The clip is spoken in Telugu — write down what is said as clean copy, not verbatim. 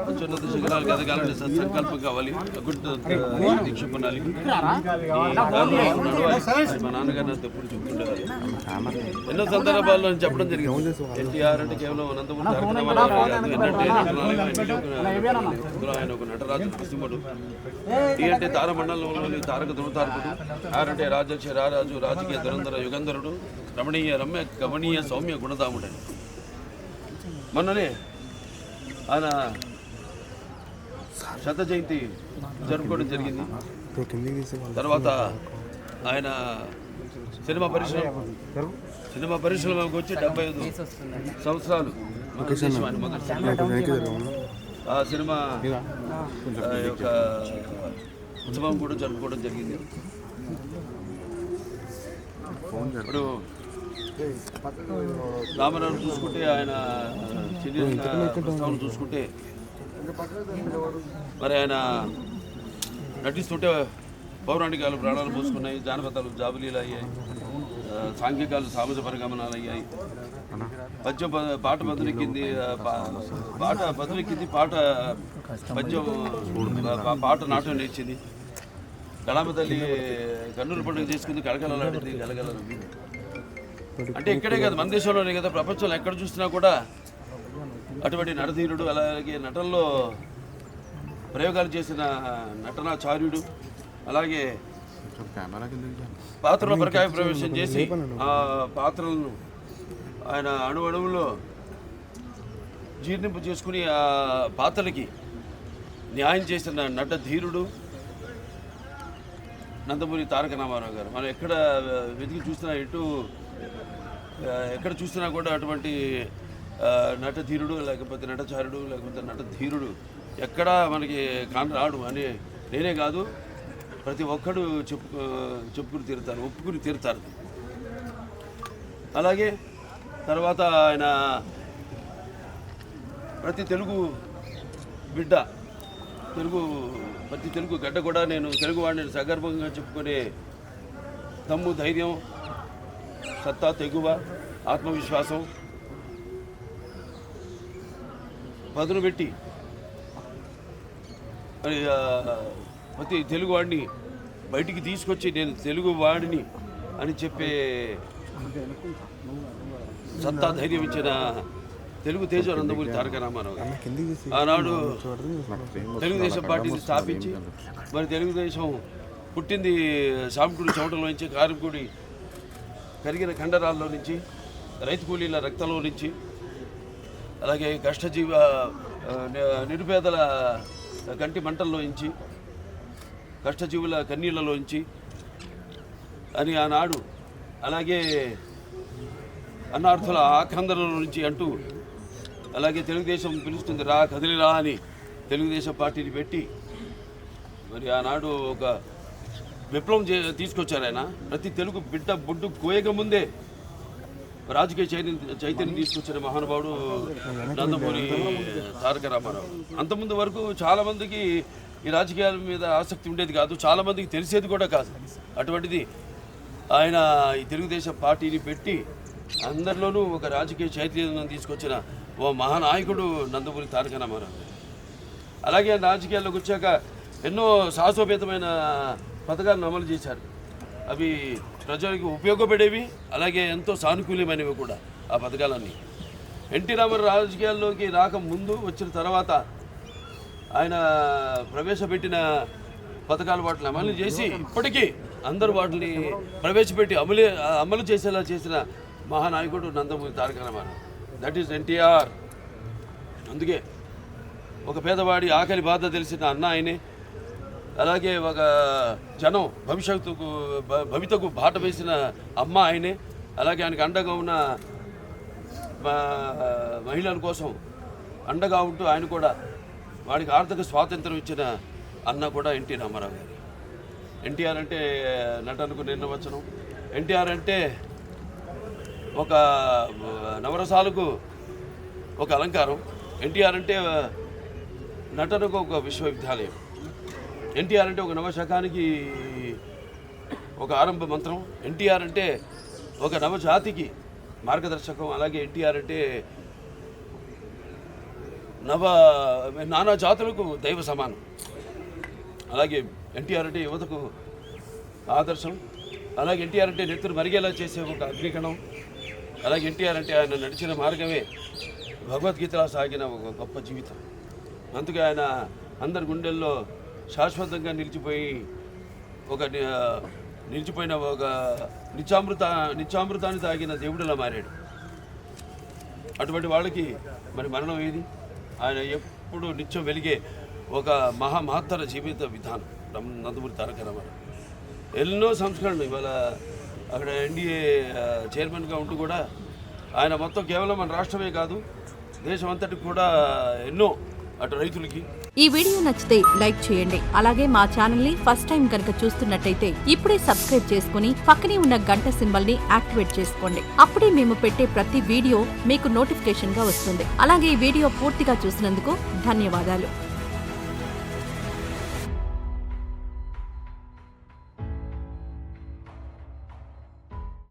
అత్యున్నత శిఖరాలకు ఎదగాలని సత్సంకల్పం కావాలి, దీక్ష పొందాలి. మా నాన్నగారు నాకు ఎప్పుడు చెప్తుండేవారు. ఎన్నో సందర్భాల్లో చెప్పడం జరిగింది. ఎన్టీఆర్ అంటే కేవలం అనంతపురం ఆయన ఒక నటరాజు నరసింహుడు. టీ అంటే తారమండలంలోని తారక ధృవతారకుడు. ఆర్ అంటే రాజక్ష రారాజు, రాజకీయ దురంధర యుగంధరుడు, రమణీయ రమ్య కమనీయ సౌమ్య గుణధాముడని. మొన్ననే ఆయన శత జయంతి జరుపుకోవడం జరిగింది. తర్వాత ఆయన సినిమా పరిశ్రమకు వచ్చి 75 సంవత్సరాలు ఆ సినిమా యొక్క ఉత్సవం కూడా జరుపుకోవడం జరిగింది. ఇప్పుడు రామారావు చూసుకుంటే ఆయన ప్రస్తావన చూసుకుంటే మరి ఆయన నటిస్తుంటే పౌరాణికాలు ప్రాణాలు పోసుకున్నాయి, జానపదాలు జాబులీలు అయ్యాయి, సాంఘికాలు సామాజిక పరిగమనాలు అయ్యాయి, పద్యం పాట బదులెక్కింది, పాట బదులెక్కింది, పాట నాట్యం నేర్చింది, కళామ తల్లి కన్నుల పండుగ చేసుకుంది, కళకళలాడింది, గలగలలు. అంటే ఇక్కడే కాదు, మన దేశంలోనే కదా, ప్రపంచంలో ఎక్కడ చూసినా కూడా అటువంటి నటధీరుడు, అలాగే నటనలో ప్రయోగాలు చేసిన నటనాచార్యుడు, అలాగే పాత్రలో ప్రకాయ ప్రవేశం చేసి ఆ పాత్రలను ఆయన అణువణువులో జీర్ణింపు చేసుకుని ఆ పాత్రలకి న్యాయం చేసిన నటధీరుడు నందమూరి తారక రామారావు గారు. మనం ఎక్కడ వెతికి చూసినా, ఎక్కడ చూసినా కూడా అటువంటి నటధీరుడు, లేకపోతే నటచారుడు, లేకపోతే నటధీరుడు ఎక్కడా మనకి రాడు అని నేనే కాదు, ప్రతి ఒక్కడు చెప్పుకుని తీరుతారు, ఒప్పుకుని తీరుతారు. అలాగే తర్వాత ఆయన ప్రతి తెలుగు బిడ్డ, ప్రతి తెలుగు గడ్డ కూడా నేను తెలుగువాడిని సగర్భంగా చెప్పుకునే దమ్ము, ధైర్యం, సత్తా, తెగువ, ఆత్మవిశ్వాసం పదును పెట్టి మరి ప్రతి తెలుగువాడిని బయటికి తీసుకొచ్చి నేను తెలుగు వాడిని అని చెప్పే సత్తా, ధైర్యం ఇచ్చిన తెలుగు తేజం నందమూరి తారక రామారావు గారు. ఆనాడు తెలుగుదేశం పార్టీని స్థాపించి మరి తెలుగుదేశం పుట్టింది సామికుడి చెమటలో నుంచి, కార్మికుడి కరిగిన కండరాల్లో నుంచి, రైతు కూలీల రక్తంలో నుంచి, అలాగే కష్టజీవ నిరుపేదల కంటి మంటల్లో నుంచి, కష్టజీవుల కన్నీళ్లలోంచి అని ఆనాడు, అలాగే అన్నార్థుల ఆక్రందనల నుంచి అంటూ, అలాగే తెలుగుదేశం పిలుస్తుంది రా కదిలిరా అని తెలుగుదేశం పార్టీని పెట్టి మరి ఆనాడు ఒక విప్లవం తీసుకొచ్చారు ఆయన. ప్రతి తెలుగు బిడ్డ బొడ్డు కోయక ముందే రాజకీయ చైతన్యం తీసుకొచ్చిన మహానుభావుడు నందమూరి తారక రామారావు. అంతకుముందు వరకు చాలామందికి ఈ రాజకీయాల మీద ఆసక్తి ఉండేది కాదు, చాలామందికి తెలిసేది కూడా కాదు. అటువంటిది ఆయన ఈ తెలుగుదేశం పార్టీని పెట్టి అందరిలోనూ ఒక రాజకీయ చైతన్యం తీసుకొచ్చిన ఓ మహానాయకుడు నందమూరి తారక రామారావు. అలాగే రాజకీయాల్లోకి వచ్చాక ఎన్నో సాహసోపేతమైన పథకాలను అమలు చేశారు. అవి ప్రజలకు ఉపయోగపడేవి, అలాగే ఎంతో సానుకూలమైనవి కూడా ఆ పథకాలన్నీ. ఎన్టీ రామారావు రాజకీయాల్లోకి రాకముందు, వచ్చిన తర్వాత ఆయన ప్రవేశపెట్టిన పథకాలు వాటిని అమలు చేసి ఇప్పటికీ అందరూ వాటిని ప్రవేశపెట్టి అమలు చేసేలా చేసిన మహానాయకుడు Nandamuri Taraka Rama Rao. That is NTR. అందుకే ఒక పేదవాడి ఆకలి బాధ తెలిసిన అన్న ఆయనే, అలాగే ఒక జనం భవితకు బాట వేసిన అమ్మ ఆయనే, అలాగే ఆయనకు అండగా ఉన్న మహిళల కోసం అండగా ఉంటూ ఆయన కూడా వాడికి ఆర్థిక స్వాతంత్రం ఇచ్చిన అన్న కూడా ఎన్టీ రామారావు గారు. ఎన్టీఆర్ అంటే నటనకు నిర్వచనం. ఎన్టీఆర్ అంటే ఒక నవరసాలకు ఒక అలంకారం. ఎన్టీఆర్ అంటే నటనకు ఒక విశ్వవిద్యాలయం. ఎన్టీఆర్ అంటే ఒక నవశకానికి ఒక ఆరంభ మంత్రం. ఎన్టీఆర్ అంటే ఒక నవజాతికి మార్గదర్శకం. అలాగే ఎన్టీఆర్ అంటే నానా జాతులకు దైవ సమానం. అలాగే ఎన్టీఆర్ అంటే యువతకు ఆదర్శం. అలాగే ఎన్టీఆర్ అంటే నెత్తురు మరిగేలా చేసే ఒక అగ్నికణం. అలాగే ఎన్టీఆర్ అంటే ఆయన నడిచిన మార్గమే భగవద్గీతలా సాగిన ఒక గొప్ప జీవితం. అందుకే ఆయన అందరి గుండెల్లో శాశ్వతంగా నిలిచిపోయిన ఒక నిత్యామృతాన్ని తాగిన దేవుడిలా మారాడు. అటువంటి వాళ్ళకి మరి మరణం ఏది? ఆయన ఎప్పుడు నిత్యం వెలిగే ఒక మహత్తర జీవిత విధానం నందమూరి తారక రామారావు. ఎన్నో సంస్కరణలు. ఇవాళ అక్కడ ఎన్డీఏ చైర్మన్గా ఉంటూ కూడా ఆయన మొత్తం కేవలం మన రాష్ట్రమే కాదు దేశం అంతటికి కూడా ఎన్నో అటు రైతులకి. ఈ వీడియో నచ్చితే లైక్ చేయండి. అలాగే మా ఛానల్ ని ఫస్ట్ టైం కనుక చూస్తున్నట్టయితే ఇప్పుడే సబ్స్క్రైబ్ చేసుకుని పక్కనే ఉన్న గంట సింబల్ ని యాక్టివేట్ చేసుకోండి. అప్పుడే మేము పెట్టే ప్రతి వీడియో మీకు నోటిఫికేషన్ గా వస్తుంది. అలాగే ఈ వీడియో పూర్తిగా చూసినందుకు ధన్యవాదాలు.